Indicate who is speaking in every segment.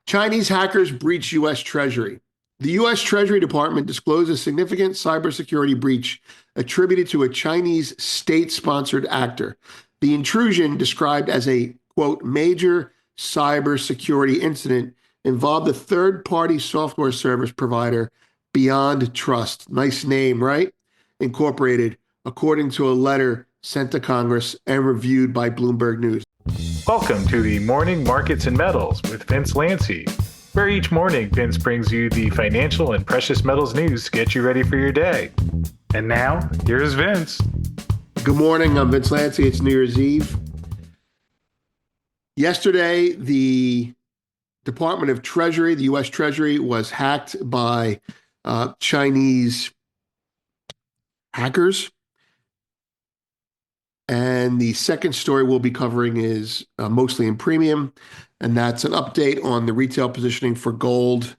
Speaker 1: Chinese hackers breach US Treasury. The US Treasury Department disclosed a significant cybersecurity breach attributed to a Chinese state-sponsored actor. The intrusion, described as a, quote, major cybersecurity incident, involved a third-party software service provider, Beyond Trust. Nice name, right? Incorporated, according to a letter sent to Congress and reviewed by Bloomberg News.
Speaker 2: Welcome to the Morning Markets and Metals with Vince Lanci, where each morning Vince brings you the financial and precious metals news to get you ready for your day. And now, here's Vince.
Speaker 1: Good morning, I'm Vince Lanci. It's New Year's Eve. Yesterday, the Department of Treasury, the US Treasury, was hacked by Chinese hackers. And the second story we'll be covering is mostly in premium, and that's an update on the retail positioning for gold,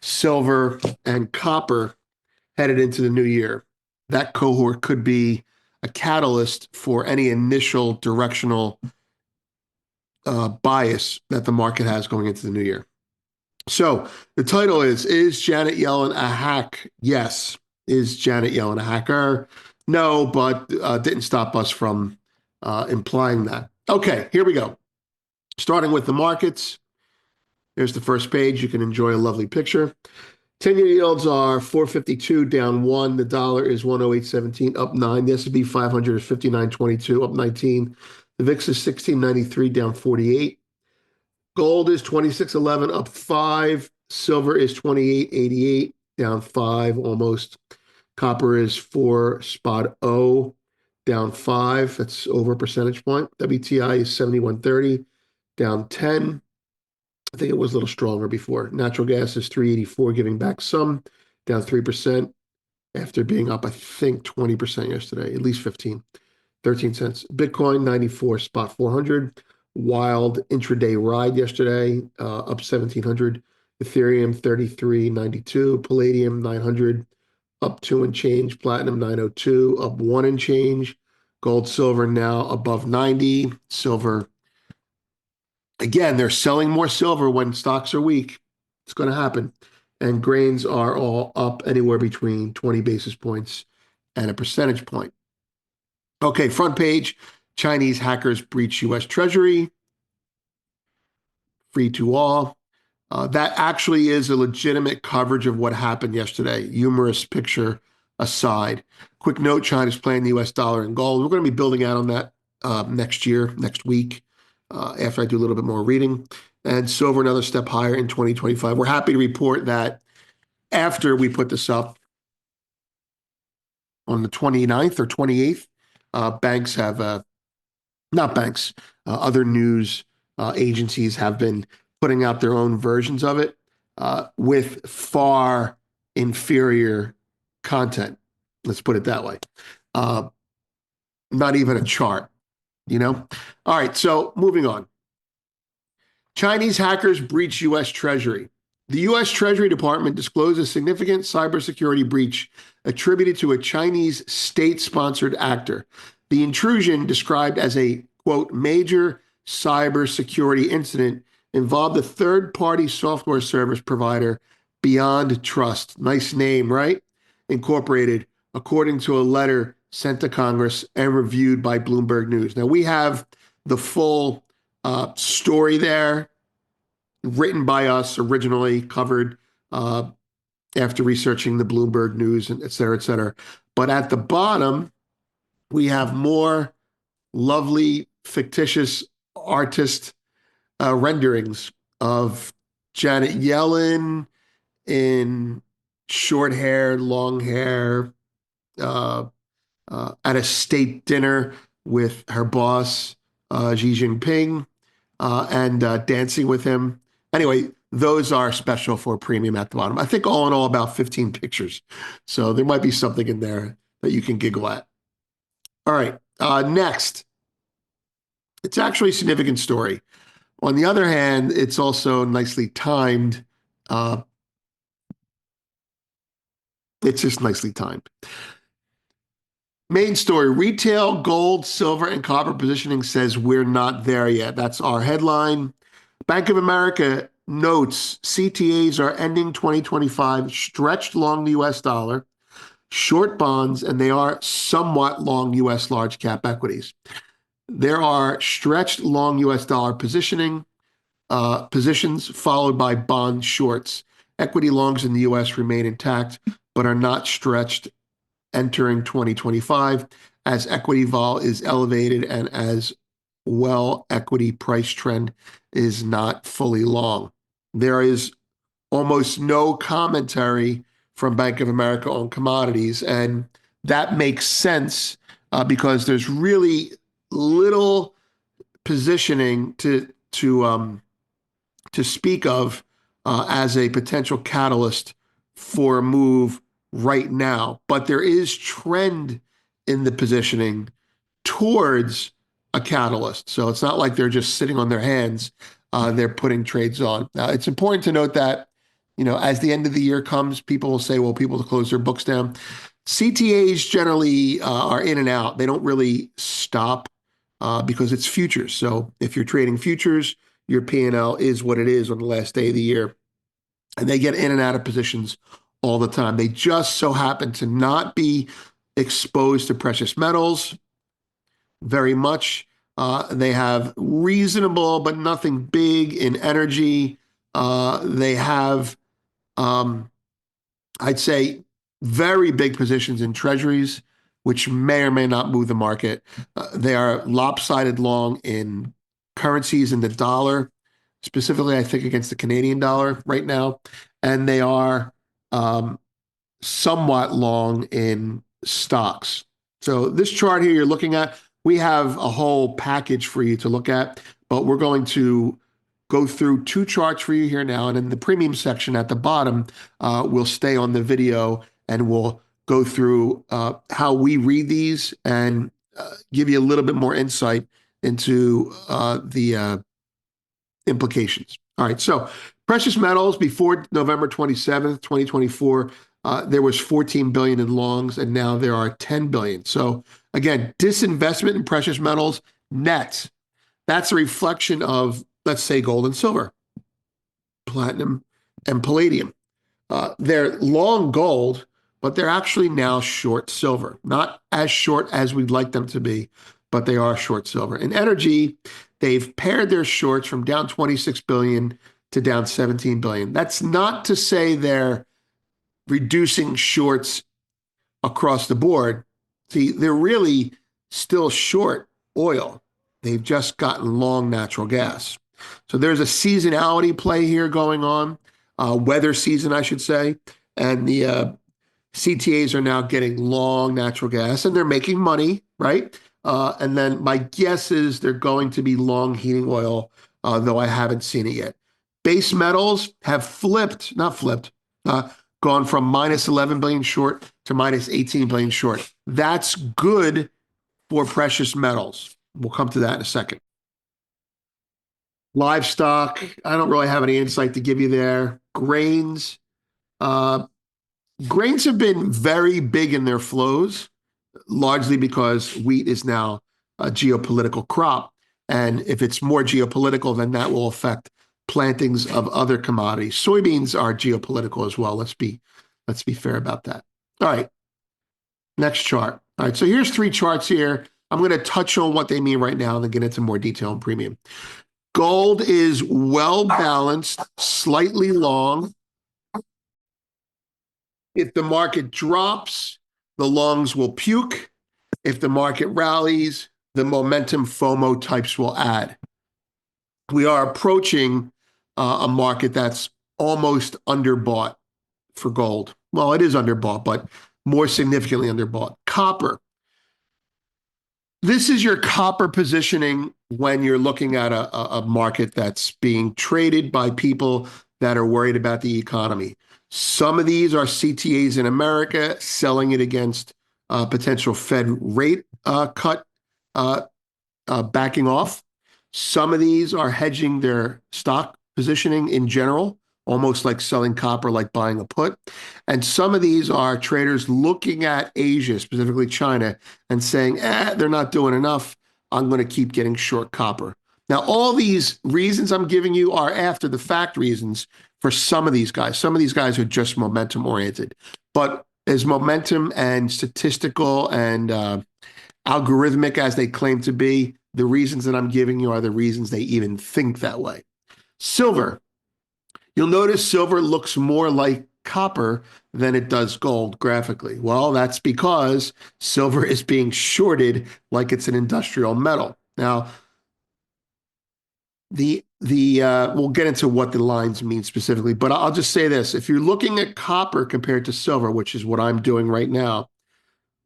Speaker 1: silver, and copper headed into the new year. That cohort could be a catalyst for any initial directional bias that the market has going into the new year. So the title is Janet Yellen a hack? Yes. Is Janet Yellen a hacker? No, but didn't stop us from implying that. Okay, here we go. Starting with the markets. Here's the first page. You can enjoy a lovely picture. 10-year yields are 452 down 1. The dollar is 108.17 up 9. The S&P 500 is 59.22 up 19. The VIX is 1693 down 48. Gold is 26.11 up 5. Silver is 28.88 down 5 almost. Copper is 4.0 down 5. That's over a percentage point. WTI is 71.30 down 10. I think it was a little stronger before. Natural gas is 384, giving back some, down 3% after being up, I think, 20% yesterday, at least 13 cents. Bitcoin, 94 spot 400. Wild intraday ride yesterday, up 1,700. Ethereum, 33.92. Palladium, 900, up 2 and change. Platinum, 902, up 1 and change. Gold, silver now above 90. Silver, again, they're selling more silver when stocks are weak. It's going to happen. And grains are all up anywhere between 20 basis points and a percentage point. Okay, front page. Chinese hackers breach US Treasury. Free to all. That actually is a legitimate coverage of what happened yesterday. Humorous picture aside. Quick note, China's playing the US dollar and gold. We're going to be building out on that next week, after I do a little bit more reading. And silver another step higher in 2025. We're happy to report that after we put this up on the 29th or 28th, banks have, not banks, other news agencies have been putting out their own versions of it with far inferior content. Let's put it that way. Not even a chart, you know? All right, so moving on. Chinese hackers breach US Treasury. The US Treasury Department disclosed a significant cybersecurity breach attributed to a Chinese state-sponsored actor. The intrusion, described as a, quote, major cybersecurity incident, involved a third-party software service provider, Beyond Trust. Nice name, right? Incorporated, according to a letter sent to Congress and reviewed by Bloomberg News. Now, we have the full story there, written by us, originally covered after researching the Bloomberg News, and et cetera, et cetera. But at the bottom, we have more lovely, fictitious artist renderings of Janet Yellen in short hair, long hair, at a state dinner with her boss, Xi Jinping, and dancing with him. Anyway, those are special for premium at the bottom. I think all in all about 15 pictures. So there might be something in there that you can giggle at. All right, next. It's actually a significant story. On the other hand, it's also nicely timed. It's just nicely timed. Main story, retail gold, silver, and copper positioning says we're not there yet. That's our headline. Bank of America notes CTAs are ending 2025 stretched long the US dollar, short bonds, and they are somewhat long US large cap equities. There are stretched long US dollar positions followed by bond shorts. Equity longs in the US remain intact, but are not stretched entering 2025 as equity vol is elevated and as well equity price trend is not fully long. There is almost no commentary from Bank of America on commodities, and that makes sense because there's really little positioning to speak of as a potential catalyst for a move right now. But there is trend in the positioning towards a catalyst. So it's not like they're just sitting on their hands. They're putting trades on. Now, it's important to note that, as the end of the year comes, people will say, well, people close their books down. CTAs generally are in and out. They don't really stop because it's futures. So if you're trading futures, your P&L is what it is on the last day of the year. And they get in and out of positions all the time. They just so happen to not be exposed to precious metals very much. They have reasonable, but nothing big in energy. They have, I'd say, very big positions in treasuries, which may or may not move the market. They are lopsided long in currencies in the dollar, specifically, I think, against the Canadian dollar right now. And they are somewhat long in stocks. So this chart here you're looking at, we have a whole package for you to look at, but we're going to go through two charts for you here now. And in the premium section at the bottom, we'll stay on the video and we'll go through how we read these and give you a little bit more insight into the implications. All right, so precious metals before November 27th, 2024, there was 14 billion in longs, and now there are 10 billion. So again, disinvestment in precious metals net. That's a reflection of, let's say, gold and silver, platinum and palladium. They're long gold, but they're actually now short silver. Not as short as we'd like them to be, but they are short silver. In energy, they've pared their shorts from down 26 billion to down 17 billion. That's not to say they're reducing shorts across the board. See, they're really still short oil. They've just gotten long natural gas. So there's a seasonality play here going on, weather season, I should say. And the CTAs are now getting long natural gas and they're making money, right? And then my guess is they're going to be long heating oil, though I haven't seen it yet. Base metals have gone from minus 11 billion short to minus 18 billion short. That's good for precious metals. We'll come to that in a second. Livestock, I don't really have any insight to give you there. Grains, grains have been very big in their flows, largely because wheat is now a geopolitical crop. And if it's more geopolitical, then that will affect plantings of other commodities. Soybeans are geopolitical as well. Let's be fair about that. All right, next chart. All right, so here's three charts here. I'm going to touch on what they mean right now and then get into more detail on premium. Gold is well balanced, slightly long. If the market drops, the longs will puke. If the market rallies, the momentum FOMO types will add. We are approaching a market that's almost underbought for gold. Well, it is underbought, but more significantly underbought. Copper. This is your copper positioning when you're looking at a market that's being traded by people that are worried about the economy. Some of these are CTAs in America selling it against potential Fed rate cut backing off. Some of these are hedging their stock positioning in general, almost like selling copper, like buying a put. And some of these are traders looking at Asia, specifically China, and saying, they're not doing enough. I'm going to keep getting short copper. Now, all these reasons I'm giving you are after the fact reasons for some of these guys. Some of these guys are just momentum oriented, but as momentum and statistical and algorithmic as they claim to be, the reasons that I'm giving you are the reasons they even think that way. Silver. You'll notice silver looks more like copper than it does gold graphically. Well, that's because silver is being shorted like it's an industrial metal. Now, we'll get into what the lines mean specifically, but I'll just say this. If you're looking at copper compared to silver, which is what I'm doing right now,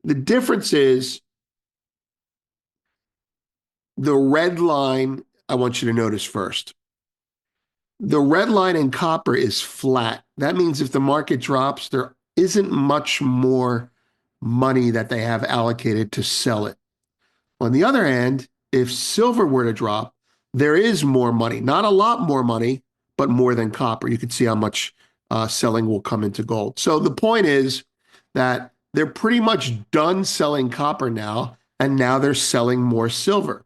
Speaker 1: the difference is the red line I want you to notice first. The red line in copper is flat. That means if the market drops, there isn't much more money that they have allocated to sell it. On the other hand, if silver were to drop, there is more money, not a lot more money, but more than copper. You can see how much selling will come into gold. So the point is that they're pretty much done selling copper now, and now they're selling more silver,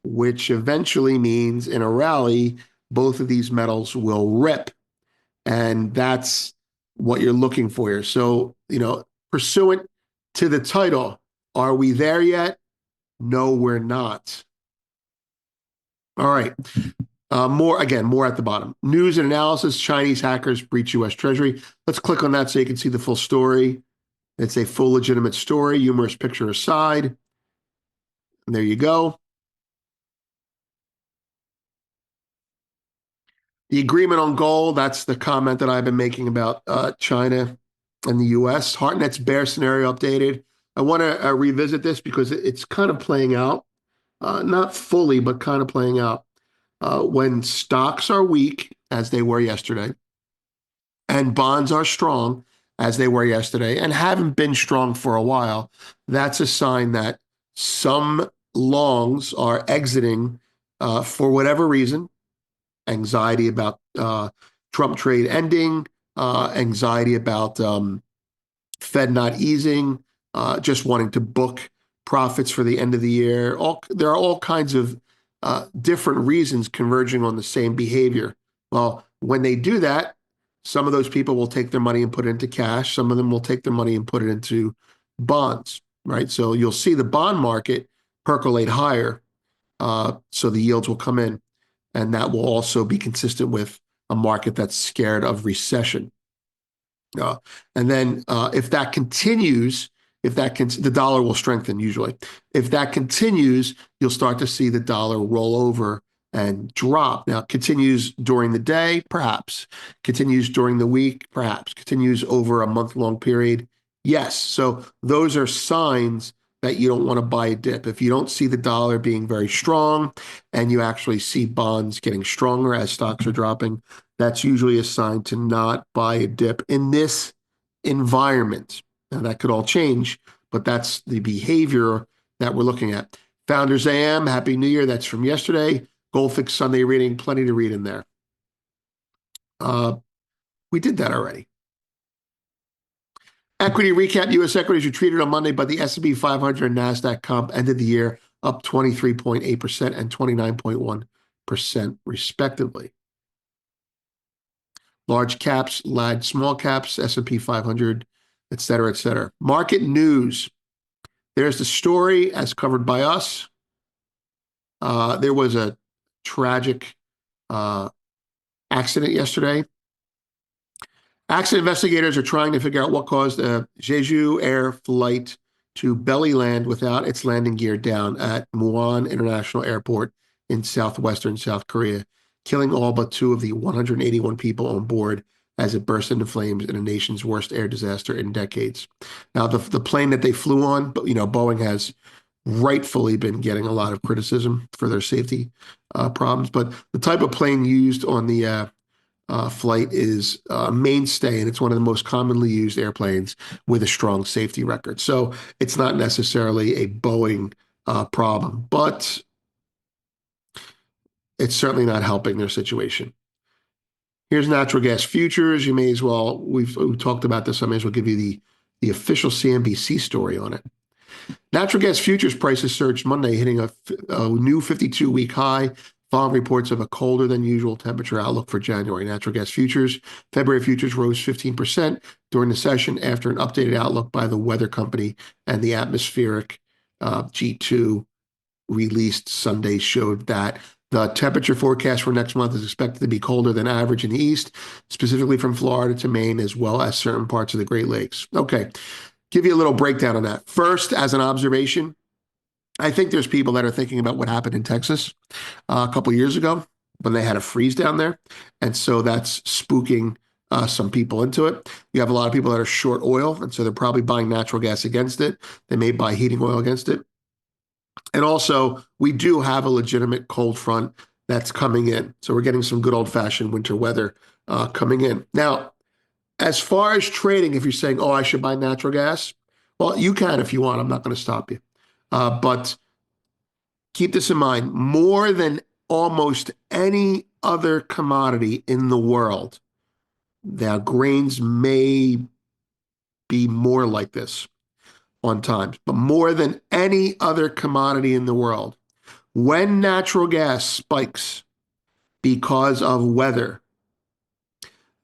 Speaker 1: which eventually means in a rally, both of these metals will rip. And that's what you're looking for here. So, pursuant to the title, are we there yet? No, we're not. All right. More at the bottom. News and analysis, Chinese hackers breach US Treasury. Let's click on that so you can see the full story. It's a full legitimate story, humorous picture aside. And there you go. The agreement on gold, that's the comment that I've been making about China and the US. Hartnett's bear scenario updated. I want to revisit this because it's kind of playing out, not fully, but kind of playing out. When stocks are weak, as they were yesterday, and bonds are strong, as they were yesterday, and haven't been strong for a while, that's a sign that some longs are exiting for whatever reason. Anxiety about Trump trade ending, anxiety about Fed not easing, just wanting to book profits for the end of the year. There are all kinds of different reasons converging on the same behavior. Well, when they do that, some of those people will take their money and put it into cash. Some of them will take their money and put it into bonds, right? So you'll see the bond market percolate higher. So the yields will come in. And that will also be consistent with a market that's scared of recession. And then if that continues, the dollar will strengthen usually. If that continues, you'll start to see the dollar roll over and drop. Now, continues during the day, perhaps. Continues during the week, perhaps. Continues over a month-long period, yes. So those are signs that you don't want to buy a dip. If you don't see the dollar being very strong and you actually see bonds getting stronger as stocks are dropping, that's usually a sign to not buy a dip in this environment. Now, that could all change, but that's the behavior that we're looking at. Founders AM, Happy New Year. That's from yesterday. Goldfix Sunday reading, plenty to read in there. We did that already. Equity recap, U.S. equities retreated on Monday, but the S&P 500 and NASDAQ comp ended the year up 23.8% and 29.1% respectively. Large caps lagged small caps, S&P 500, et cetera, et cetera. Market news. There's the story as covered by us. There was a tragic accident yesterday. Accident investigators are trying to figure out what caused a Jeju Air flight to belly land without its landing gear down at Muan International Airport in southwestern South Korea, killing all but 2 of the 181 people on board as it burst into flames in the nation's worst air disaster in decades. Now, the plane that they flew on, but Boeing has rightfully been getting a lot of criticism for their safety problems, but the type of plane used on the flight is a mainstay, and it's one of the most commonly used airplanes with a strong safety record. So it's not necessarily a Boeing problem, but it's certainly not helping their situation. Here's natural gas futures. You may as well, we've talked about this, I may as well give you the official CNBC story on it. Natural gas futures prices surged Monday, hitting a new 52-week high, following reports of a colder than usual temperature outlook for January. Natural gas futures, February futures rose 15% during the session after an updated outlook by the weather company, and the atmospheric G2 released Sunday showed that the temperature forecast for next month is expected to be colder than average in the east, specifically from Florida to Maine, as well as certain parts of the Great Lakes. Okay, give you a little breakdown on that. First, as an observation, I think there's people that are thinking about what happened in Texas a couple of years ago when they had a freeze down there. And so that's spooking some people into it. You have a lot of people that are short oil, and so they're probably buying natural gas against it. They may buy heating oil against it. And also, we do have a legitimate cold front that's coming in. So we're getting some good old-fashioned winter weather coming in. Now, as far as trading, if you're saying, oh, I should buy natural gas, well, you can if you want. I'm not going to stop you. But keep this in mind, more than almost any other commodity in the world, now grains may be more like this on times, but more than any other commodity in the world, when natural gas spikes because of weather,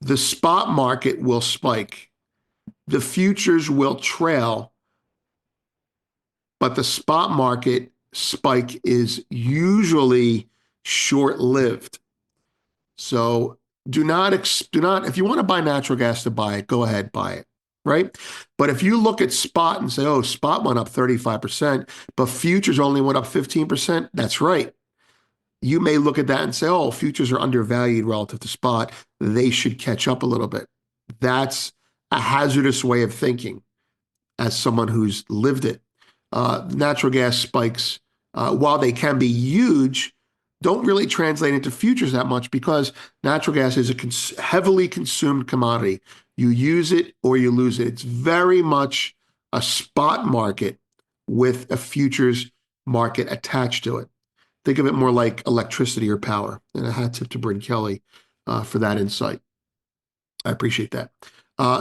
Speaker 1: the spot market will spike. The futures will trail, but the spot market spike is usually short-lived. So do not, if you want to buy natural gas to buy it, go ahead, buy it, right? But if you look at spot and say, oh, spot went up 35%, but futures only went up 15%, that's right. You may look at that and say, oh, futures are undervalued relative to spot. They should catch up a little bit. That's a hazardous way of thinking as someone who's lived it. Natural gas spikes, while they can be huge, don't really translate into futures that much because natural gas is a heavily consumed commodity. You use it or you lose it. It's very much a spot market with a futures market attached to it. Think of it more like electricity or power. And a hat tip to Bryn Kelly for that insight. I appreciate that.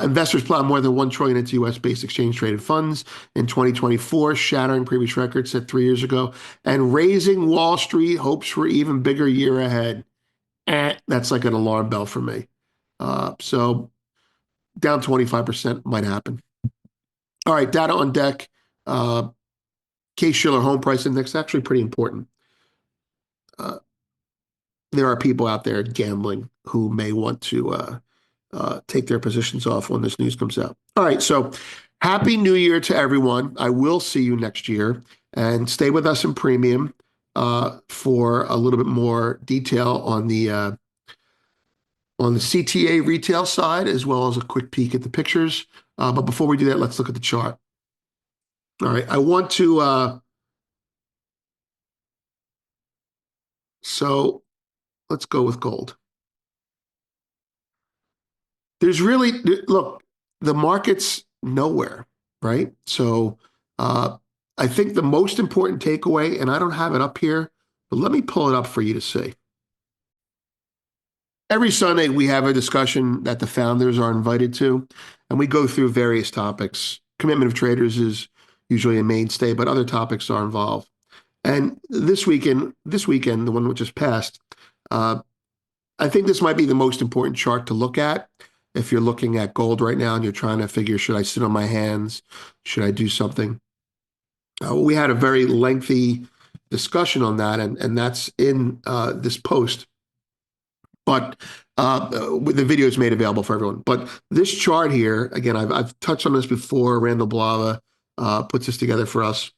Speaker 1: Investors plowed more than $1 trillion into U.S.-based exchange-traded funds in 2024, shattering previous records set 3 years ago, and raising Wall Street hopes for even bigger year ahead. That's like an alarm bell for me. So down 25% might happen. All right, data on deck. Case-Shiller Home Price Index, actually pretty important. There are people out there gambling who may want to take their positions off when this news comes out. All right, so happy New Year to everyone. I will see you next year, and stay with us in Premium for a little bit more detail on the CTA retail side, as well as a quick peek at the pictures. But before we do that, let's look at the chart. All right, I want to, so let's go with gold. There's really, look, the market's nowhere, right? So I think the most important takeaway, and I don't have it up here, but let me pull it up for you to see. Every Sunday, we have a discussion that the founders are invited to, and we go through various topics. Commitment of traders is usually a mainstay, but other topics are involved. And this weekend, the one which just passed, I think this might be the most important chart to look at. If you're looking at gold right now and you're trying to figure, should I sit on my hands? Should I do something? We had a very lengthy discussion on that, and that's in this post. But the video is made available for everyone. But this chart here, again, I've touched on this before. Randall Blava puts this together for us.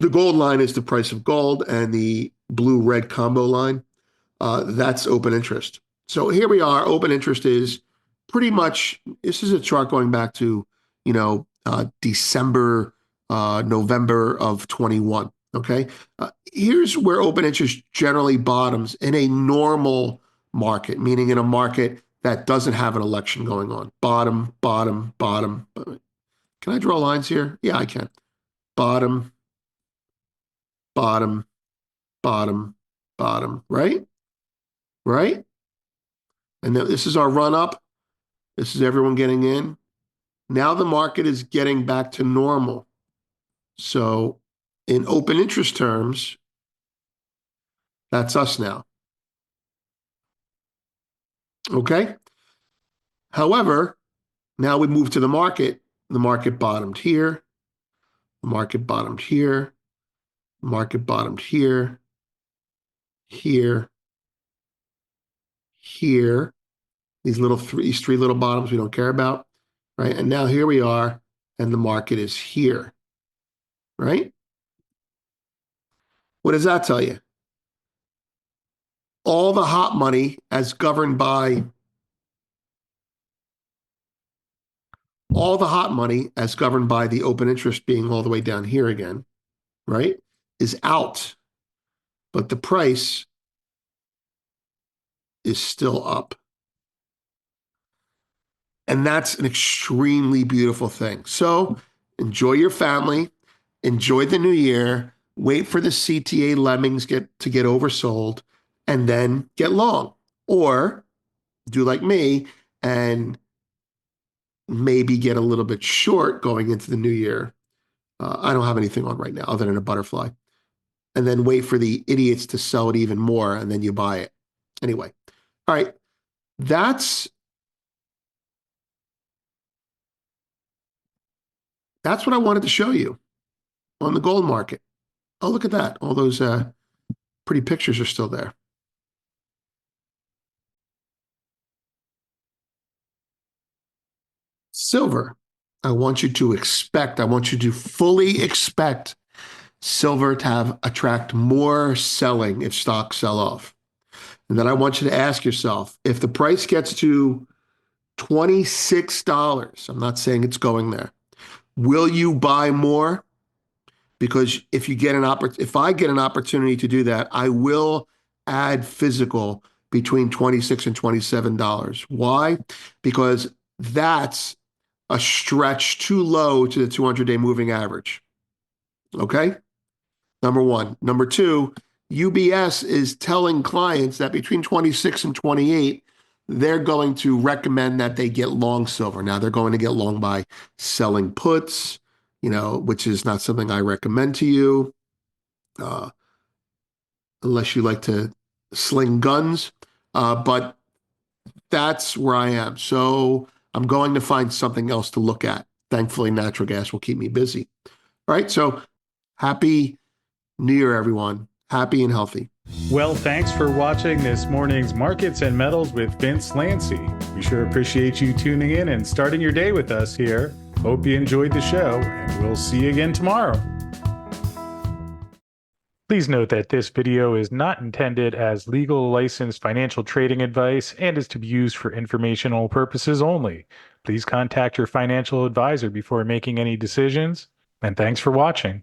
Speaker 1: The gold line is the price of gold, and the blue-red combo line, that's open interest. So here we are. Open interest is pretty much, this is a chart going back to, December, November of 21. Okay. Here's where open interest generally bottoms in a normal market, meaning in a market that doesn't have an election going on. Bottom, bottom, bottom. Can I draw lines here? Yeah, I can. Bottom, bottom, bottom, bottom, right? Right? And this is our run up. This is everyone getting in. Now the market is getting back to normal. So in open interest terms, that's us now. Okay. However, now we move to the market. The market bottomed here. The market bottomed here. The market bottomed here. Here. Here. These three little bottoms we don't care about, right? And now here we are, and the market is here, right? What does that tell you? All the hot money as governed by the open interest being all the way down here again, right, is out, but the price is still up. And that's an extremely beautiful thing. So enjoy your family, enjoy the new year, wait for the CTA lemmings to get oversold, and then get long. Or do like me and maybe get a little bit short going into the new year. I don't have anything on right now other than a butterfly. And then wait for the idiots to sell it even more, and then you buy it. Anyway, all right, that's what I wanted to show you on the gold market. Oh, look at that. All those pretty pictures are still there. Silver. I want you to fully expect silver to attract more selling if stocks sell off. And then I want you to ask yourself, if the price gets to $26, I'm not saying it's going there, will you buy more? Because if I get an opportunity to do that, I will add physical between $26 and $27. Why? Because that's a stretch too low to the 200-day moving average. Okay? Number one. Number two, UBS is telling clients that between 26 and 28, they're going to recommend that they get long silver. Now, they're going to get long by selling puts, which is not something I recommend to you, unless you like to sling guns. But that's where I am. So I'm going to find something else to look at. Thankfully, natural gas will keep me busy. All right. So happy New Year, everyone. Happy and healthy.
Speaker 2: Well, thanks for watching this morning's Markets and Metals with Vince Lanci. We sure appreciate you tuning in and starting your day with us here. Hope you enjoyed the show, and we'll see you again tomorrow. Please note that this video is not intended as legal licensed financial trading advice and is to be used for informational purposes only. Please contact your financial advisor before making any decisions, and thanks for watching.